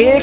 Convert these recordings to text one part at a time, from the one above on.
1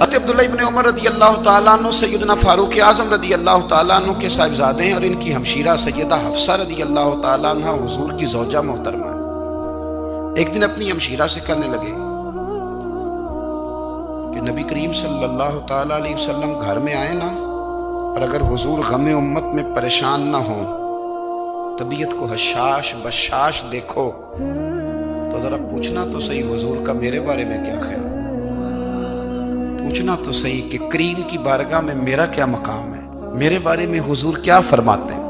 حضرت عبداللہ ابن عمر رضی اللہ تعالیٰ عنہ سیدنا فاروق اعظم رضی اللہ تعالیٰ عنہ کے صاحبزادے ہیں، اور ان کی ہمشیرہ سیدہ حفصہ رضی اللہ تعالیٰ عنہ حضور کی زوجہ محترمہ ہے۔ ایک دن اپنی ہمشیرہ سے کہنے لگے کہ نبی کریم صلی اللہ تعالیٰ علیہ وسلم گھر میں آئے نا، اور اگر حضور غم امت میں پریشان نہ ہوں، طبیعت کو حشاش بشاش دیکھو، تو ذرا پوچھنا تو صحیح حضور کا میرے بارے میں کیا خیال، پوچھنا تو صحیح کہ کریم کی بارگاہ میں میرا کیا مقام ہے، میرے بارے میں حضور کیا فرماتے ہیں۔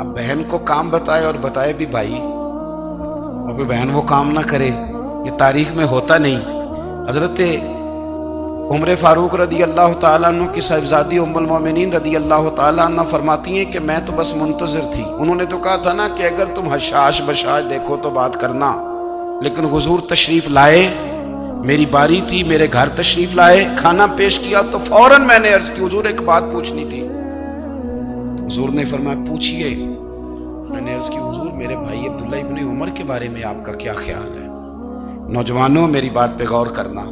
اب بہن کو کام بتائے، اور بتائے بھی بھائی، اور پھر بہن وہ کام نہ کرے، یہ تاریخ میں ہوتا نہیں۔ حضرت عمر فاروق رضی اللہ تعالیٰ عنہ کی صاحبزادی ام المومنین رضی اللہ تعالیٰ عنہ فرماتی ہیں کہ میں تو بس منتظر تھی، انہوں نے تو کہا تھا نا کہ اگر تم حشاش بشاش دیکھو تو بات کرنا، لیکن حضور تشریف لائے، میری باری تھی، میرے گھر تشریف لائے، کھانا پیش کیا تو فوراً میں نے عرض کی حضور ایک بات پوچھنی تھی۔ حضور نے فرمایا پوچھئے۔ میں نے عرض کی حضور میرے بھائی عبداللہ ابن عمر کے بارے میں آپ کا کیا خیال ہے؟ نوجوانوں میری بات پہ غور کرنا،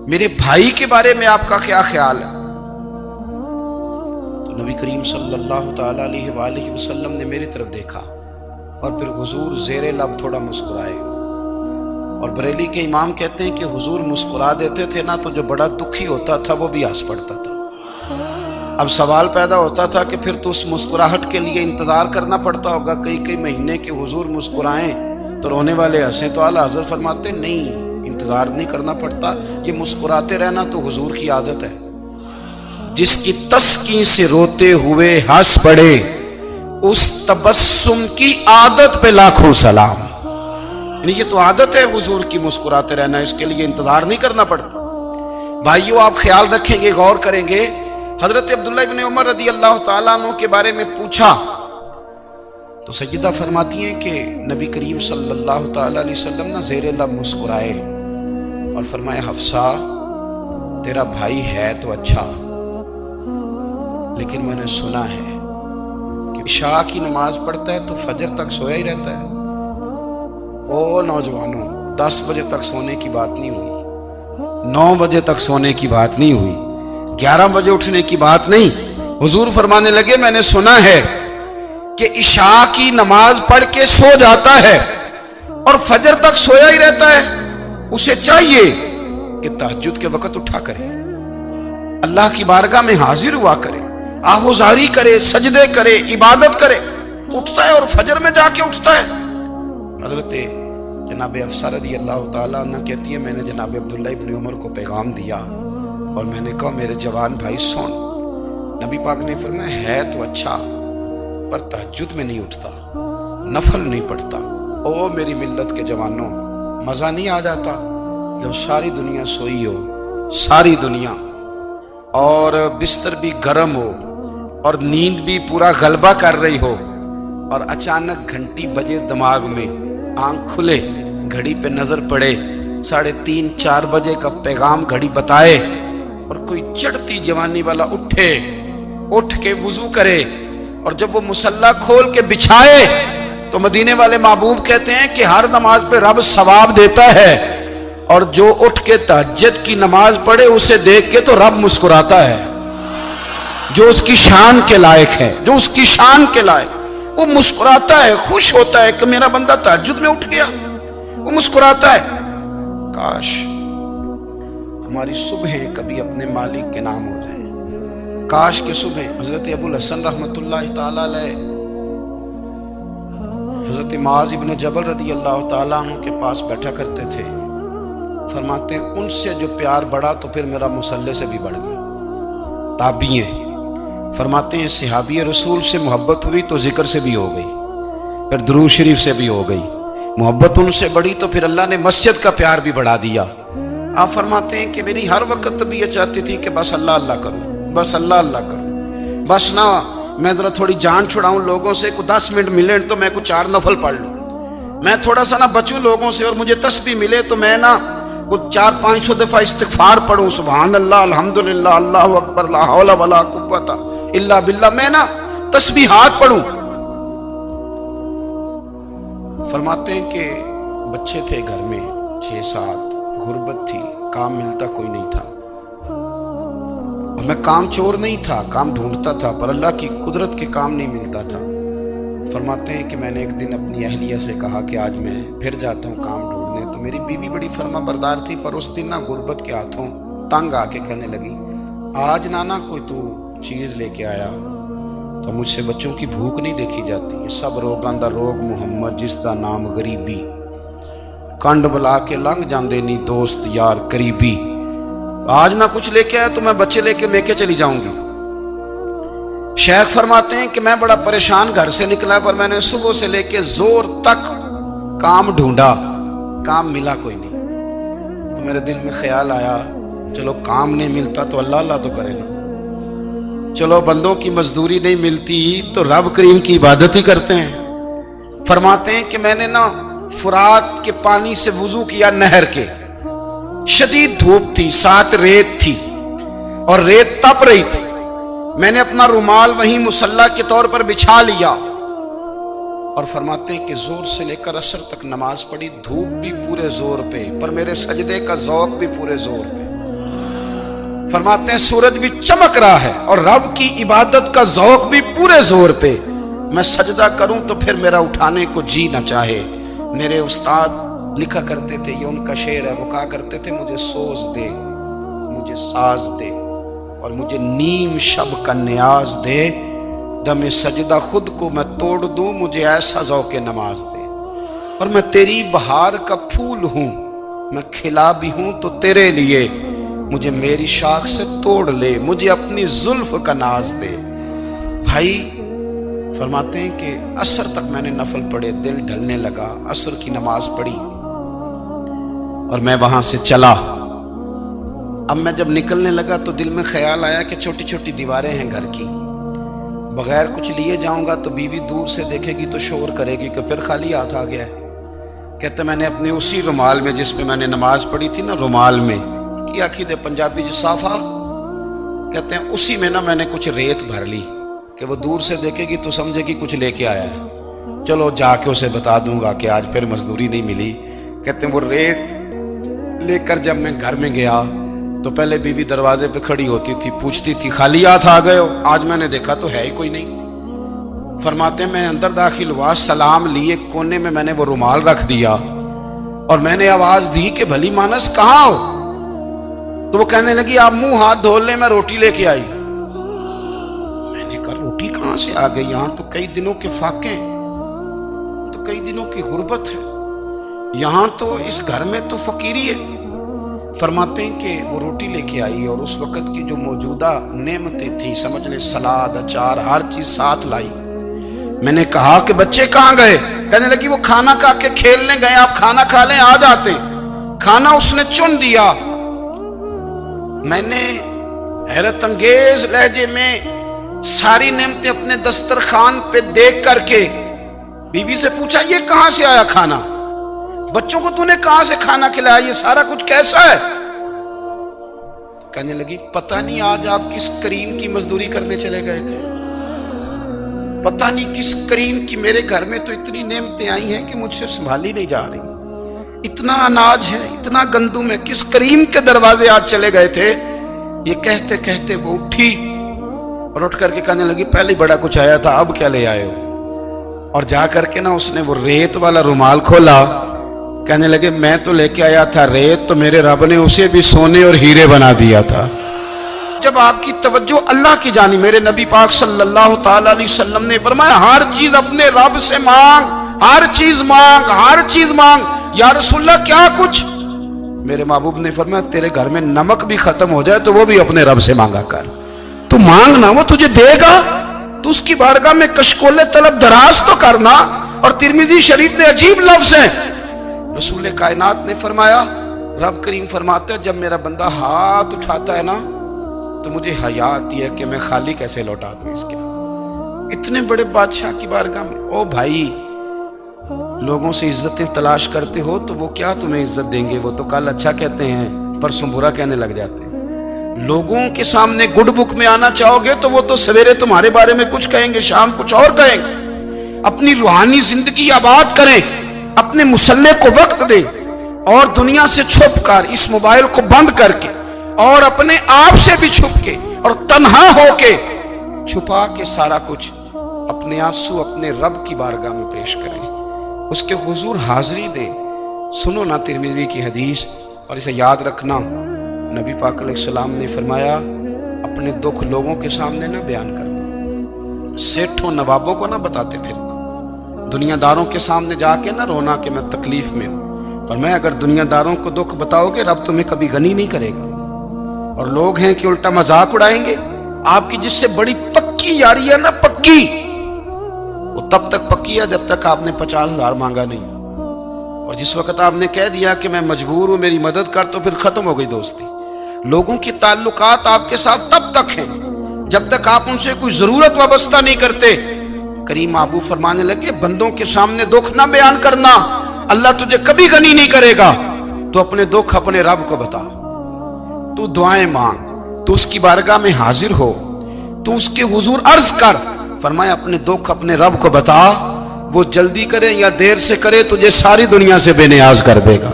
میرے بھائی کے بارے میں آپ کا کیا خیال ہے؟ تو نبی کریم صلی اللہ تعالی علیہ وآلہ وسلم نے میری طرف دیکھا، اور پھر حضور زیر لب تھوڑا مسکرائے، اور بریلی کے امام کہتے ہیں کہ حضور مسکرا دیتے تھے نا تو جو بڑا دکھی ہوتا تھا وہ بھی ہنس پڑتا تھا۔ اب سوال پیدا ہوتا تھا کہ پھر تو اس مسکراہٹ کے لیے انتظار کرنا پڑتا ہوگا کئی مہینے کہ حضور مسکرائیں تو رونے والے ہنسیں، تو اعلیٰ حضرت فرماتے نہیں، انتظار نہیں کرنا پڑتا، یہ مسکراتے رہنا تو حضور کی عادت ہے۔ جس کی تسکین سے روتے ہوئے ہنس پڑے، اس تبسم کی عادت پہ لاکھوں سلام۔ یعنی یہ تو عادت ہے حضور کی مسکراتے رہنا، اس کے لیے انتظار نہیں کرنا پڑتا۔ بھائیو آپ خیال رکھیں گے، غور کریں گے، حضرت عبداللہ ابن عمر رضی اللہ تعالیٰ عنہ کے بارے میں پوچھا تو سیدہ فرماتی ہیں کہ نبی کریم صلی اللہ تعالیٰ علیہ وسلم نہ زیر لب مسکرائے اور فرمایا حفصہ تیرا بھائی ہے تو اچھا، لیکن میں نے سنا ہے کہ عشاء کی نماز پڑھتا ہے تو فجر تک سویا ہی رہتا ہے۔ او نوجوانوں، 10 بجے تک سونے کی بات نہیں ہوئی، 9 بجے تک سونے کی بات نہیں ہوئی، 11 بجے اٹھنے کی بات نہیں۔ حضور فرمانے لگے میں نے سنا ہے کہ عشاء کی نماز پڑھ کے سو جاتا ہے اور فجر تک سویا ہی رہتا ہے، اسے چاہیے کہ تہجد کے وقت اٹھا کرے، اللہ کی بارگاہ میں حاضر ہوا کرے، آہوزاری کرے، سجدے کرے، عبادت کرے، اٹھتا ہے اور فجر میں جا کے اٹھتا ہے۔ حضرت جناب حفصہ رضی اللہ تعالیٰ عنہ کہتی ہے میں نے جناب عبداللہ ابن عمر کو پیغام دیا اور میں نے کہا میرے جوان بھائی سن، نبی پاک نے فرمایا ہے تو اچھا پر تہجد میں نہیں اٹھتا، نفل نہیں پڑھتا۔ او میری ملت کے جوانوں، مزہ نہیں آ جاتا جب ساری دنیا سوئی ہو، ساری دنیا، اور بستر بھی گرم ہو اور نیند بھی پورا غلبہ کر رہی ہو، اور اچانک گھنٹی بجے دماغ میں، آنکھ کھلے، گھڑی پہ نظر پڑے، 3:30 4 بجے کا پیغام گھڑی بتائے، اور کوئی چڑھتی جوانی والا اٹھ کے وضو کرے، اور جب وہ مصلی کھول کے بچھائے تو مدینے والے محبوب کہتے ہیں کہ ہر نماز پہ رب ثواب دیتا ہے، اور جو اٹھ کے تہجد کی نماز پڑھے اسے دیکھ کے تو رب مسکراتا ہے، جو اس کی شان کے لائق ہے، جو اس کی شان کے لائق، وہ مسکراتا ہے، خوش ہوتا ہے کہ میرا بندہ تہجد میں اٹھ گیا، وہ مسکراتا ہے۔ کاش ہماری صبحیں کبھی اپنے مالک کے نام ہو جائیں، کاش کہ صبح حضرت ابو الحسن رحمۃ اللہ تعالی علیہ حضرت معاذ ابن جبل رضی اللہ تعالیٰ عنہ کے پاس بیٹھا کرتے تھے، فرماتے ہیں ان سے جو پیار بڑھا تو پھر میرا مصلی سے بھی بڑھ گیا۔ تابعی ہیں، فرماتے ہیں صحابی رسول سے محبت ہوئی تو ذکر سے بھی ہو گئی، پھر درود شریف سے بھی ہو گئی، محبت ان سے بڑھی تو پھر اللہ نے مسجد کا پیار بھی بڑھا دیا۔ آپ فرماتے ہیں کہ میری ہر وقت طبیعت چاہتی تھی کہ بس اللہ اللہ کروں، بس اللہ اللہ کروں، بس نہ میں ذرا تھوڑی جان چھڑاؤں لوگوں سے، کوئی 10 منٹ ملے تو میں کوئی 4 نفل پڑھ لوں، میں تھوڑا سا نہ بچوں لوگوں سے، اور مجھے تسبیح ملے تو میں نہ کچھ 400-500 دفعہ استغفار پڑھوں، سبحان اللہ، الحمدللہ، اللہ اکبر، لا حول ولا قوت الا باللہ، میں نہ تسبیحات پڑھوں۔ فرماتے ہیں کہ بچے تھے گھر میں 6-7، غربت تھی، کام ملتا کوئی نہیں تھا، میں کام چور نہیں تھا، کام ڈھونڈتا تھا، پر اللہ کی قدرت کے کام نہیں ملتا تھا۔ فرماتے ہیں کہ میں نے ایک دن اپنی اہلیہ سے کہا کہ آج میں پھر جاتا ہوں کام ڈھونڈنے، تو میری بیوی بڑی فرما بردار تھی، پر اس دن غربت کے ہاتھوں تنگ آ کے کہنے لگی، آج نانا کوئی تو چیز لے کے آیا تو مجھ سے بچوں کی بھوک نہیں دیکھی جاتی، سب روگاں دا روگ محمد جس دا نام غریبی، کنڈ بلا کے لنگ جاندے نہیں دوست یار قریبی، آج نہ کچھ لے کے آیا تو میں بچے لے کے میکے چلی جاؤں گی۔ شیخ فرماتے ہیں کہ میں بڑا پریشان گھر سے نکلا، پر میں نے صبح سے لے کے زور تک کام ڈھونڈا، کام ملا کوئی نہیں۔ تو میرے دل میں خیال آیا چلو کام نہیں ملتا تو اللہ اللہ تو کرے گا، چلو بندوں کی مزدوری نہیں ملتی تو رب کریم کی عبادت ہی کرتے ہیں۔ فرماتے ہیں کہ میں نے نا فرات کے پانی سے وضو کیا، نہر کے، شدید دھوپ تھی، ساتھ ریت تھی اور ریت تپ رہی تھی، میں نے اپنا رومال وہیں مصلی کے طور پر بچھا لیا اور فرماتے ہیں کہ زور سے لے کر عصر تک نماز پڑھی، دھوپ بھی پورے زور پہ پر میرے سجدے کا ذوق بھی پورے زور پہ۔ فرماتے ہیں سورج بھی چمک رہا ہے اور رب کی عبادت کا ذوق بھی پورے زور پہ، میں سجدہ کروں تو پھر میرا اٹھانے کو جی نہ چاہے۔ میرے استاد لکھا کرتے تھے، یہ ان کا شعر ہے، وہ کہا کرتے تھے مجھے سوز دے، مجھے ساز دے اور مجھے نیم شب کا نیاز دے، دم سجدہ خود کو میں توڑ دوں، مجھے ایسا ذوق نماز دے، اور میں تیری بہار کا پھول ہوں، میں کھلا بھی ہوں تو تیرے لیے، مجھے میری شاخ سے توڑ لے، مجھے اپنی زلف کا ناز دے۔ بھائی فرماتے ہیں کہ عصر تک میں نے نفل پڑھے، دل ڈھلنے لگا، عصر کی نماز پڑھی اور میں وہاں سے چلا۔ اب میں جب نکلنے لگا تو دل میں خیال آیا کہ چھوٹی چھوٹی دیواریں ہیں گھر کی، بغیر کچھ لیے جاؤں گا تو بیوی دور سے دیکھے گی تو شور کرے گی کہ پھر خالی ہاتھ آ گیا ہے۔ کہتے میں نے اپنے اسی رومال میں جس پہ میں نے نماز پڑھی تھی نا، رومال میں کی آخی دے پنجابی جو صافہ کہتے ہیں، اسی میں نا میں نے کچھ ریت بھر لی کہ وہ دور سے دیکھے گی تو سمجھے گی کچھ لے کے آیا ہے، چلو جا کے اسے بتا دوں گا کہ آج پھر مزدوری نہیں ملی۔ کہتے ہیں وہ ریت لے کر جب میں گھر میں گیا تو پہلے بیوی دروازے پہ کھڑی ہوتی تھی، پوچھتی تھی خالی ہاتھ آ گئے ہو؟ آج میں نے دیکھا تو ہے ہی کوئی نہیں۔ فرماتے ہیں میں اندر داخل ہوا، سلام لیے، کونے میں میں نے وہ رومال رکھ دیا اور میں نے آواز دی کہ بھلی مانس کہاں ہو؟ تو وہ کہنے لگی آپ منہ ہاتھ دھو لیں، میں روٹی لے کے آئی۔ میں نے کہا روٹی کہاں سے آ گئی؟ یہاں تو کئی دنوں کے فاقے، تو کئی دنوں کی غربت ہے، یہاں تو اس گھر میں تو فقیری ہے۔ فرماتے ہیں کہ وہ روٹی لے کے آئی اور اس وقت کی جو موجودہ نعمتیں تھیں، سمجھ لیں سلاد، اچار، ہر چیز ساتھ لائی۔ میں نے کہا کہ بچے کہاں گئے؟ کہنے لگی وہ کھانا کھا کے کھیلنے گئے، آپ کھانا کھا لیں آ جاتے۔ کھانا اس نے چن دیا۔ میں نے حیرت انگیز لہجے میں ساری نعمتیں اپنے دسترخوان پہ دیکھ کر کے بیوی سے پوچھا یہ کہاں سے آیا کھانا؟ بچوں کو تو نے کہاں سے کھانا کھلایا؟ یہ سارا کچھ کیسا ہے؟ کہنے لگی پتہ نہیں آج آپ کس کریم کی مزدوری کرنے چلے گئے تھے، پتہ نہیں کس کریم کی، میرے گھر میں تو اتنی نعمتیں آئی ہیں کہ مجھ سے سنبھالی نہیں جا رہی، اتنا اناج ہے، اتنا گندم ہے، کس کریم کے دروازے آج چلے گئے تھے؟ یہ کہتے کہتے وہ اٹھی اور اٹھ کر کے کہنے لگی پہلے بڑا کچھ آیا تھا، اب کیا لے آئے ہو؟ اور جا کر کے نا اس نے وہ ریت والا رومال کھولا، کہنے لگے میں تو لے کے آیا تھا ریت، تو میرے رب نے اسے بھی سونے اور ہیرے بنا دیا تھا۔ جب آپ کی توجہ اللہ کی جانب، میرے نبی پاک صلی اللہ تعالی علیہ وسلم نے فرمایا ہر چیز اپنے رب سے مانگ، ہر چیز مانگ، ہر چیز مانگ۔ یا رسول اللہ کیا کچھ؟ میرے محبوب نے فرمایا تیرے گھر میں نمک بھی ختم ہو جائے تو وہ بھی اپنے رب سے مانگا کر، تو مانگنا وہ تجھے دے گا، تو اس کی بارگاہ میں کشکول طلب دراز تو کرنا۔ اور ترمذی شریف میں عجیب لفظ ہے، رسول کائنات نے فرمایا، رب کریم فرماتا ہے جب میرا بندہ ہاتھ اٹھاتا ہے نا تو مجھے حیا آتی ہے کہ میں خالی کیسے لوٹا دوں اس کے۔ اتنے بڑے بادشاہ کی بارگاہ میں، او بھائی لوگوں سے عزتیں تلاش کرتے ہو تو وہ کیا تمہیں عزت دیں گے؟ وہ تو کل اچھا کہتے ہیں پرسوں برا کہنے لگ جاتے ہیں۔ لوگوں کے سامنے گڈ بک میں آنا چاہو گے تو وہ تو سویرے تمہارے بارے میں کچھ کہیں گے، شام کچھ اور کہیں گے۔ اپنی روحانی زندگی آباد کریں، اپنے مسلح کو وقت دیں اور دنیا سے چھپ کر اس موبائل کو بند کر کے اور اپنے آپ سے بھی چھپ کے اور تنہا ہو کے چھپا کے سارا کچھ اپنے آنسو اپنے رب کی بارگاہ میں پیش کریں، اس کے حضور حاضری دیں۔ سنو نا ترمذی کی حدیث، اور اسے یاد رکھنا، نبی پاک علیہ السلام نے فرمایا اپنے دکھ لوگوں کے سامنے نہ بیان کرنا، سیٹھوں نوابوں کو نہ بتاتے پھر، دنیا داروں کے سامنے جا کے نہ رونا کہ میں تکلیف میں ہوں۔ پر میں اگر دنیا داروں کو دکھ بتاؤ گے رب تمہیں کبھی غنی نہیں کرے گا، اور لوگ ہیں کہ الٹا مذاق اڑائیں گے۔ آپ کی جس سے بڑی پکی یاری ہے نا، پکی، وہ تب تک پکی ہے جب تک آپ نے 50,000 مانگا نہیں، اور جس وقت آپ نے کہہ دیا کہ میں مجبور ہوں میری مدد کر، تو پھر ختم ہو گئی دوستی۔ لوگوں کی تعلقات آپ کے ساتھ تب تک ہیں جب تک آپ ان سے کوئی ضرورت وابستہ نہیں کرتے۔ کریم محبوب فرمانے لگے بندوں کے سامنے دکھ نہ بیان کرنا، اللہ تجھے کبھی غنی نہیں کرے گا۔ تو اپنے دکھ اپنے رب کو بتا، تو دعائیں مانگ، تو اس کی بارگاہ میں حاضر ہو، تو اس کے حضور عرض کر۔ فرمایا اپنے دکھ اپنے رب کو بتا، وہ جلدی کرے یا دیر سے کرے تجھے ساری دنیا سے بے نیاز کر دے گا،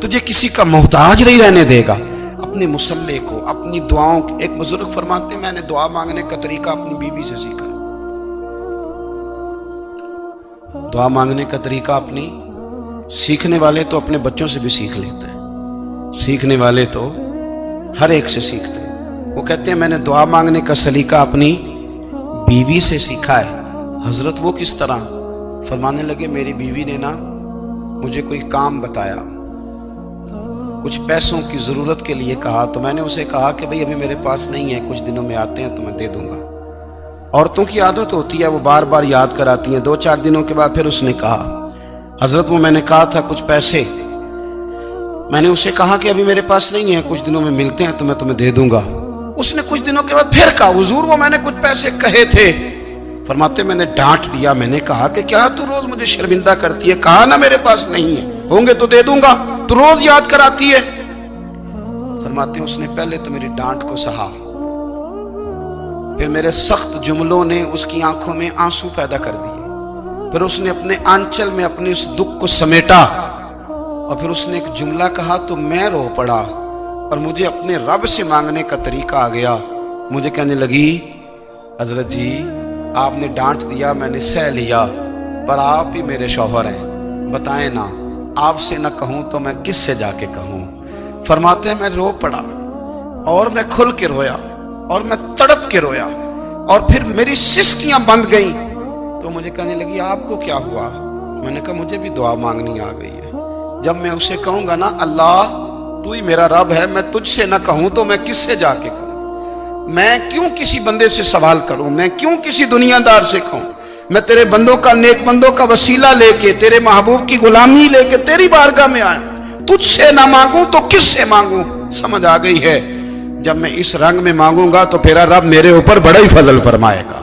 تجھے کسی کا محتاج نہیں رہنے دے گا۔ اپنے مسلح کو، اپنی دعاؤں، ایک بزرگ فرماتے ہیں میں نے دعا مانگنے کا طریقہ اپنی بیوی سے سیکھا۔ دعا مانگنے کا طریقہ اپنی، سیکھنے والے تو اپنے بچوں سے بھی سیکھ لیتے ہیں، سیکھنے والے تو ہر ایک سے سیکھتے ہیں۔ وہ کہتے ہیں میں نے دعا مانگنے کا سلیقہ اپنی بیوی سے سیکھا ہے۔ حضرت وہ کس طرح؟ فرمانے لگے میری بیوی نے نا مجھے کوئی کام بتایا، کچھ پیسوں کی ضرورت کے لیے کہا، تو میں نے اسے کہا کہ بھئی ابھی میرے پاس نہیں ہے، کچھ دنوں میں آتے ہیں تو میں دے دوں گا۔ عورتوں کی عادت ہوتی ہے وہ بار بار یاد کراتی ہیں، 2-4 دنوں کے بعد پھر اس نے کہا حضرت وہ میں نے کہا تھا کچھ پیسے، میں نے اسے کہا کہ ابھی میرے پاس نہیں ہے، کچھ دنوں میں ملتے ہیں تو میں تمہیں دے دوں گا۔ اس نے کچھ دنوں کے بعد پھر کہا حضور وہ میں نے کچھ پیسے کہے تھے۔ فرماتے میں نے ڈانٹ دیا، میں نے کہا کہ کیا تو روز مجھے شرمندہ کرتی ہے، کہا نا میرے پاس نہیں ہے، ہوں گے تو دے دوں گا، تو روز یاد کراتی ہے۔ فرماتے اس نے پہلے تو میری ڈانٹ کو سہا، پھر میرے سخت جملوں نے اس کی آنکھوں میں آنسو پیدا کر دیے، پھر اس نے اپنے آنچل میں اپنے اس دکھ کو سمیٹا، اور پھر اس نے ایک جملہ کہا تو میں رو پڑا، اور مجھے اپنے رب سے مانگنے کا طریقہ آ گیا۔ مجھے کہنے لگی حضرت جی آپ نے ڈانٹ دیا، میں نے سہ لیا، پر آپ ہی میرے شوہر ہیں، بتائیں نا آپ سے نہ کہوں تو میں کس سے جا کے کہوں۔ فرماتے ہیں میں رو پڑا، اور میں کھل کے رویا، اور میں تڑپ کے رویا، اور پھر میری سسکیاں بند گئیں۔ تو مجھے کہنے لگی آپ کو کیا ہوا؟ میں نے کہا مجھے بھی دعا مانگنی آ گئی ہے، جب میں اسے کہوں گا نا اللہ تو ہی میرا رب ہے، میں تجھ سے نہ کہوں تو میں کس سے جا کے کہوں؟ میں کیوں کسی بندے سے سوال کروں؟ میں کیوں کسی دنیا دار سے کہوں؟ میں تیرے بندوں کا، نیک بندوں کا وسیلہ لے کے، تیرے محبوب کی غلامی لے کے تیری بارگاہ میں آیا، تجھ سے نہ مانگوں تو کس سے مانگوں؟ سمجھ آ گئی ہے جب میں اس رنگ میں مانگوں گا تو پھر رب میرے اوپر بڑا ہی فضل فرمائے گا،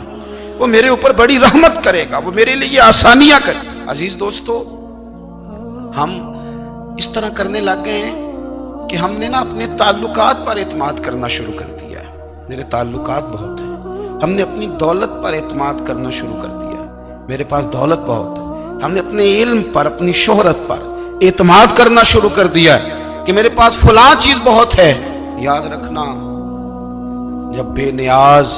وہ میرے اوپر بڑی رحمت کرے گا، وہ میرے لیے آسانیاں کرے گا۔ عزیز دوستو ہم اس طرح کرنے لگ گئے ہیں کہ ہم نے نا اپنے تعلقات پر اعتماد کرنا شروع کر دیا ہے۔ میرے تعلقات بہت ہیں، ہم نے اپنی دولت پر اعتماد کرنا شروع کر دیا ہے، میرے پاس دولت بہت ہے۔ ہم نے اپنے علم پر، اپنی شہرت پر اعتماد کرنا شروع کر دیا ہے کہ میرے پاس فلاں چیز بہت ہے۔ یاد رکھنا جب بے نیاز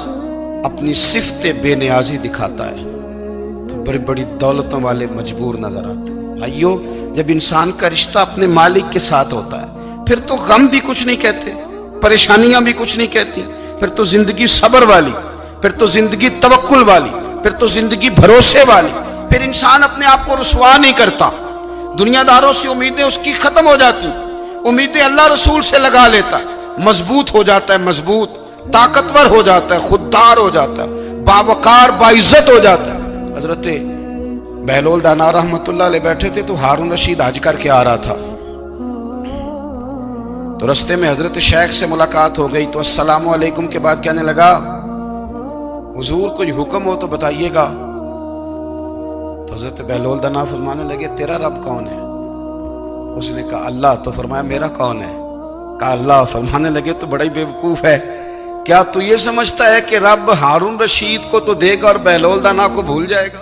اپنی صفت بے نیازی دکھاتا ہے تو بڑی بڑی دولتوں والے مجبور نظر آتے ہیں۔ بھائیو جب انسان کا رشتہ اپنے مالک کے ساتھ ہوتا ہے پھر تو غم بھی کچھ نہیں کہتے، پریشانیاں بھی کچھ نہیں کہتی، پھر تو زندگی صبر والی، پھر تو زندگی توکل والی، پھر تو زندگی بھروسے والی، پھر انسان اپنے آپ کو رسوا نہیں کرتا، دنیا داروں سے امیدیں اس کی ختم ہو جاتی، امیدیں اللہ رسول سے لگا لیتا ہے، مضبوط ہو جاتا ہے، مضبوط، طاقتور ہو جاتا ہے، خوددار ہو جاتا ہے، باوقار باعزت ہو جاتا ہے۔ حضرت بہلول دانا رحمت اللہ علیہ بیٹھے تھے تو ہارون رشید حج کر کے آ رہا تھا، تو رستے میں حضرت شیخ سے ملاقات ہو گئی تو السلام علیکم کے بعد کہنے لگا حضور کوئی حکم ہو تو بتائیے گا۔ تو حضرت بہلول دانا فرمانے لگے تیرا رب کون ہے؟ اس نے کہا اللہ۔ تو فرمایا میرا کون ہے؟ کہا اللہ۔ فرمانے لگے تو بڑا ہی بیوقوف ہے، کیا تو یہ سمجھتا ہے کہ رب ہارون رشید کو تو دے گا اور بہلول دانا کو بھول جائے گا؟